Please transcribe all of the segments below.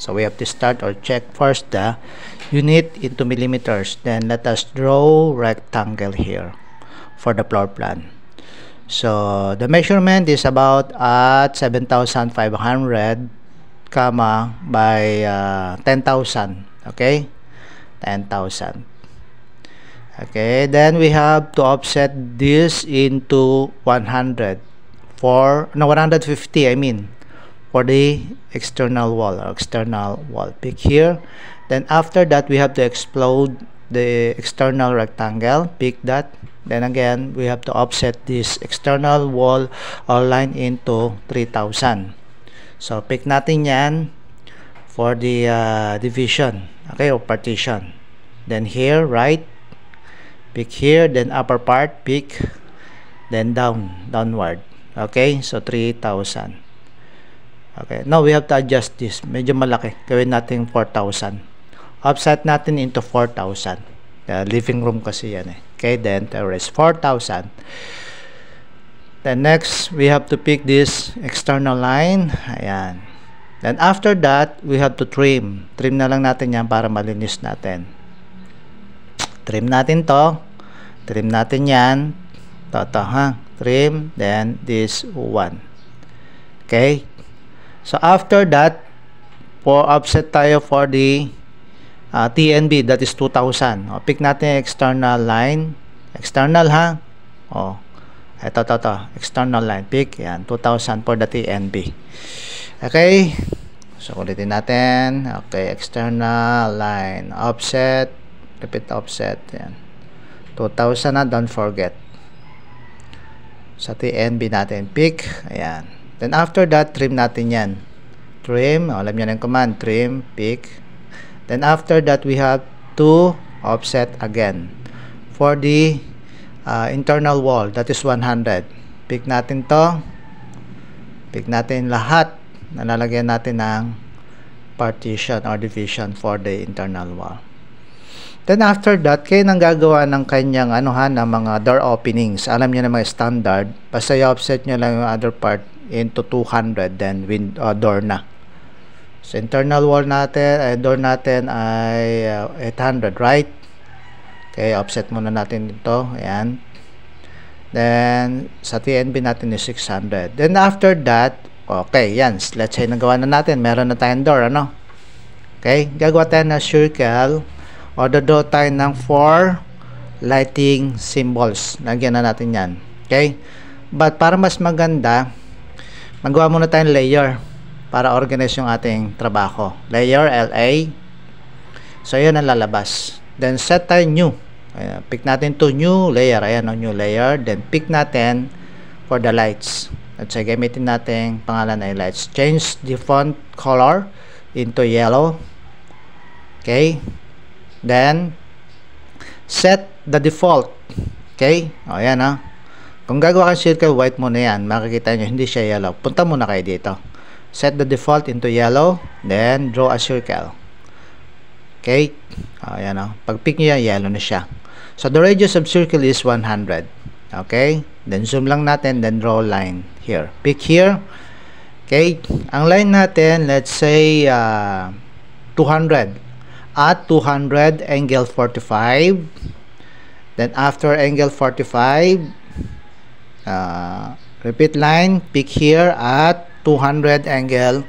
So we have to start or check first the unit into millimeters. Then let us draw rectangle here for the floor plan. So the measurement is about at 7,500 comma by 10,000. Okay, 10,000. Okay, then we have to offset this into 100 for 150, I mean, for the external wall or external wall. Pick here. Then after that, we have to explode the external rectangle. Pick that. Then again, we have to offset this external wall or line into 3,000. So pick natin yan for the division, okay, or partition. Then here, right, pick here, then upper part, pick, then downward. Okay, so 3,000. Okay, now we have to adjust this. Medyo malaki. Gawin natin 4,000. Offset natin into 4,000. Living room kasi yan eh. Okay, then there is 4,000. Then next, we have to pick this external line. Ayan. Then after that, we have to trim. Trim na lang natin yan para malinis natin. Trim natin to. Trim natin yan. To ha. Trim. Then this one. Okay. So after that, for offset tayo for the TNB, that is 2,000. O, pick natin yung external line. External ha. O, ito. External line. Pick. Yan. 2,000 for the TNB. Okay. So, ulitin natin. Okay. External line. Offset. Repeat offset. Yan. 2,000 na. Don't forget. Sa TNB natin. Pick. Ayan. Then after that, trim natin yan. Trim, alam nyo na yung command, trim, pick. Then after that, we have to offset again. For the internal wall, that is 100. Pick natin to. Pick natin lahat. Nalalagyan natin ng partition or division for the internal wall. Then after that, kayo nang gagawa ng kanyang ng mga door openings. Alam niyo na mga standard. Basta i-offset nyo lang yung other part into 200, then door na. So internal wall natin, door natin ay 800, right? Okay, offset muna natin dito. Ayan. Then sa TNB natin is 600. Then after that, okay, yan. Let's say nagawa na natin. Meron na tayong door, ano? Okay, gagawa tayo na circle o dodo tayo ng 4 lighting symbols. Lagyan na natin yan. Okay? But para mas maganda, magawa muna tayong layer para organize yung ating trabaho. Layer, LA. So, yun ang lalabas. Then, set tayo new. Ayan, pick natin to new layer. Ayan, new layer. Then, pick natin for the lights. At so, gamitin natin pangalan ay lights. Change the font color into yellow. Okay. Then, set the default. Okay. O, ayan ha. Kung gagawa kang circle, white muna yan. Makikita nyo, hindi siya yellow. Punta muna kayo dito. Set the default into yellow. Then, draw a circle. Okay? Ayan o. Pag pick nyo yan, yellow na siya. So, the radius of circle is 100. Okay? Then, zoom lang natin. Then, draw line here. Pick here. Okay? Ang line natin, let's say, 200. At 200, angle 45. Then, after angle 45, repeat line, pick here at 200 angle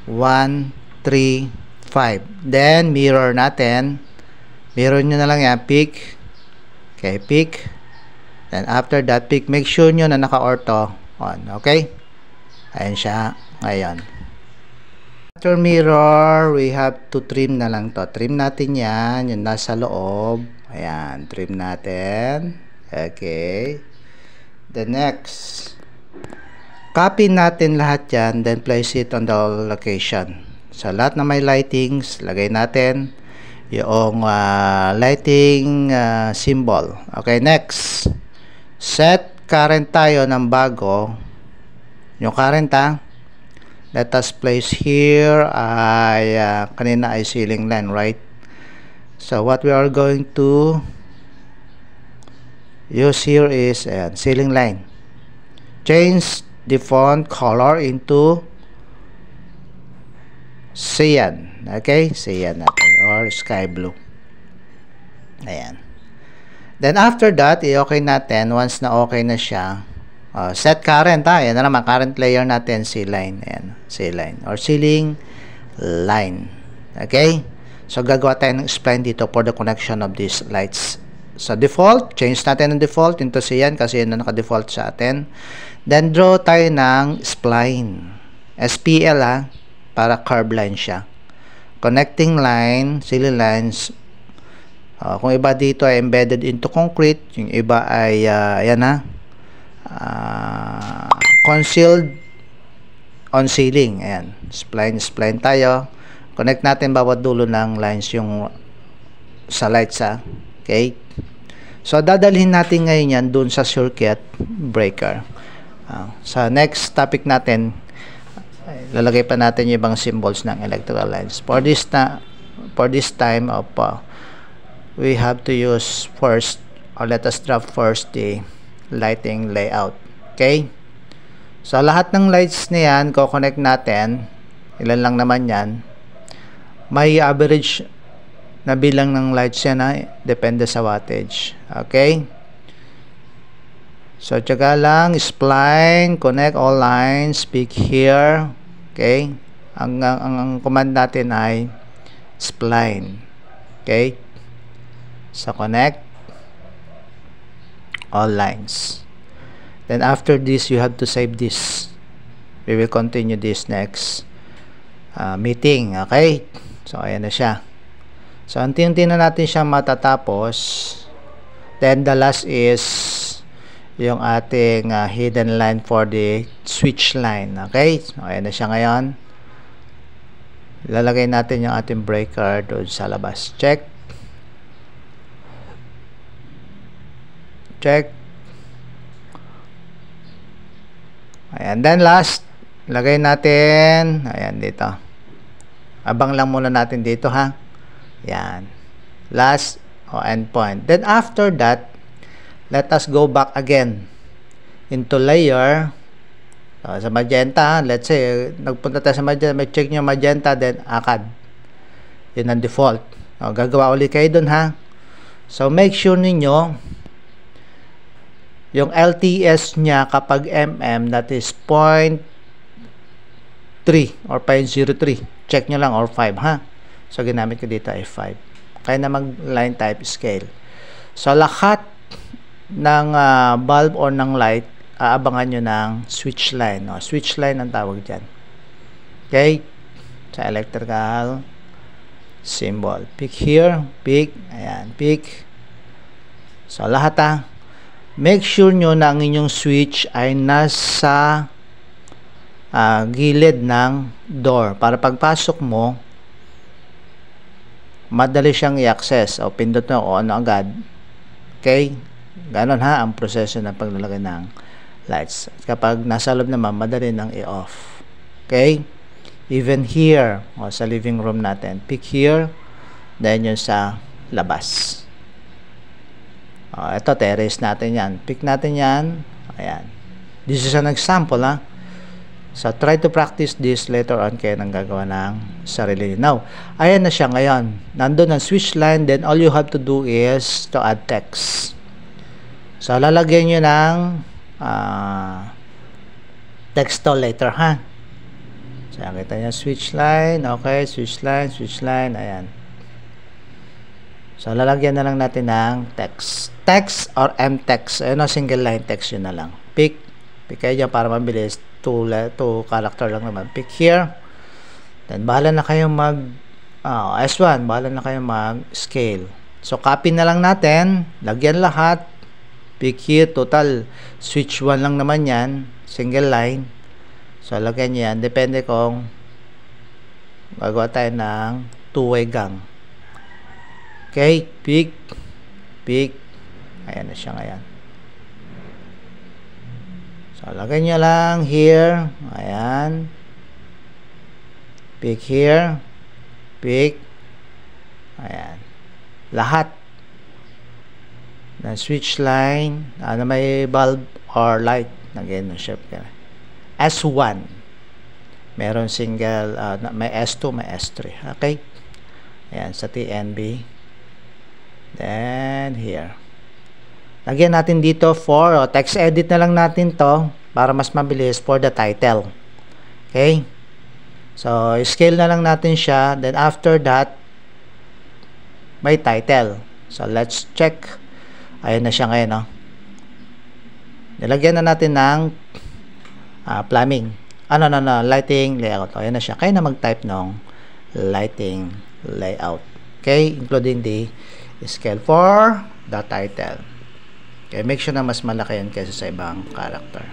135. Then mirror natin. Mirror nyo na lang yan, pick. Okay, pick. Then after that, pick. Make sure nyo na naka-ortho on. Okay? Ayan siya. Ngayon. After mirror, we have to trim na lang to. Trim natin yan. Yung nasa loob. Ayan. Trim natin. Okay. The next, copy natin lahat yan, then place it on the location. So, lahat na may lightings, lagay natin yung lighting symbol. Okay, next. Set current tayo ng bago. Yung current let us place here ay kanina ay ceiling line, right? So, what we are going to use here is ceiling line. Change the font color into cyan. Okay? Cyan natin. Or sky blue. Ayan. Then after that, i-okay natin. Once na okay na siya, set current ha. Ayan na naman. Current layer natin, C-line. Ayan. C-line. Or ceiling line. Okay? So, gagawa tayo ng spline dito for the connection of these lights. So, default. Change natin ang default into cyan kasi yun na naka-default sa atin. Then, draw tayo ng spline. SPL ha. Para curve line siya. Connecting line, ceiling lines. Kung iba dito ay embedded into concrete, yung iba ay ayan na concealed on ceiling. Ayan, spline tayo. Connect natin bawat dulo ng lines yung sa lights ha. Okay, so dadalhin natin ngayon yan dun sa circuit breaker. Sa next topic natin, lalagay pa natin yung ibang symbols ng electrical lines. For this time of we have to use first, or let us draft first the lighting layout. Okay? So, lahat ng lights na yan, ko-connect natin. Ilan lang naman yan. May average na bilang ng lights yan na depende sa wattage. Okay? So, tsaga lang, spline, connect all lines, pick here. Okay? Ang command natin ay spline. Okay? So, connect all lines. Then, after this, you have to save this. We will continue this next meeting. Okay? So, ayan na siya. So, unti-unti na natin siya matatapos. Then, the last is yung ating hidden line for the switch line. Okay? So, ayan na siya ngayon. Lalagay natin yung ating breaker doon sa labas. Check. Check. Ayan. Then last, lagay natin, ayan dito. Abang lang muna natin dito ha. Ayan. Last, endpoint. Then after that, let us go back again into layer. Sa magenta, let's say, nagpunta tayo sa magenta, may check nyo magenta, then akad. Yun ang default. Gagawa ulit kayo dun ha. So make sure ninyo, yung LTS niya kapag mm, that is 0.3 or 0.03. Check nyo lang, or 5 ha. So, ginamit ko dito ay 5. Kaya na mag line type scale. So, lahat ng bulb or ng light, aabangan nyo ng switch line. No? Switch line ang tawag dyan. Okay? Sa electrical symbol. Pick here. Pick. Ayan. Pick. So, lahat ha. Make sure nyo na ang inyong switch ay nasa gilid ng door. Para pagpasok mo, madali siyang i-access. O pindot mo o ano agad. Okay? Ganon ha ang proseso ng paglalagay ng lights. At kapag nasa loob naman, madali nang i-off. Okay? Even here, o sa living room natin. Pick here. Then yun sa labas. Ito, terrace natin yan. Pick natin yan. Ayan. This is an example, ha. So, try to practice this later on kayo nang gagawa ng sarili. Now, ayan na siya ngayon. Nandun ang switch line, then all you have to do is to add text. So, lalagyan nyo ng text to later, ha. So, kita nyo switch line. Okay, switch line. Ayan. So, lalagyan na lang natin ng text. Text or M-text. Ayun o, single line text yun na lang. Pick. Pick kayo dyan para mabilis. Two character lang naman. Pick here. Then, bahala na kayong S1. Bahala na kayong mag-scale. So, copy na lang natin. Lagyan lahat. Pick here. Total, switch 1 lang naman yan. Single line. So, lagyan nyo yan. Depende kung gagawa tayo ng two-way gang. Okay, pick. Ayan na siya ngayon. So, lagay nyo lang here. Ayan. Pick here. Pick. Ayan. Lahat na switch line, may bulb or light na ganyan, S1. meron single, may S2, may S3. Okay? Ayan, sa TNB. Then, here. Lagyan natin dito for, text edit na lang natin to para mas mabilis for the title. Okay? So, scale na lang natin siya. Then, after that, may title. So, let's check. Ayan na siya ngayon, no? Nilagyan na natin ng plumbing. Lighting layout. Ayan na siya. Kaya na mag-type ng lighting layout. Okay? Including the scale for the title. Okay? Make sure na mas malaki yan kaysa sa ibang character.